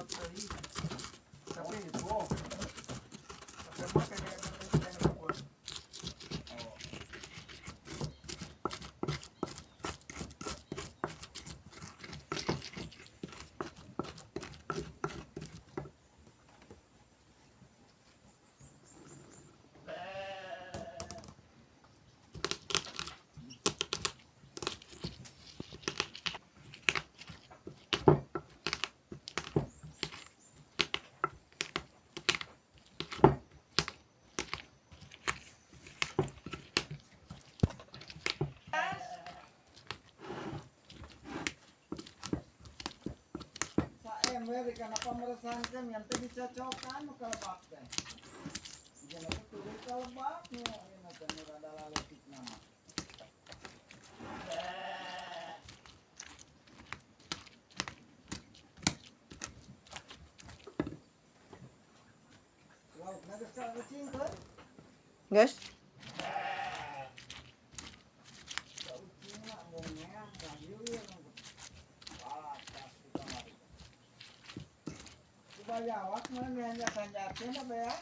Dapat tadi. Tapi itu. Tapi pakai kayak apa? Kenapa meresahkan yang tadi cocokan kalau pakai jangan itu kalau pakai ini nanti ada lalu nama wow nanti sekarang kecil kan Guys, Bayawak mana yang jalan-jalan apa ya?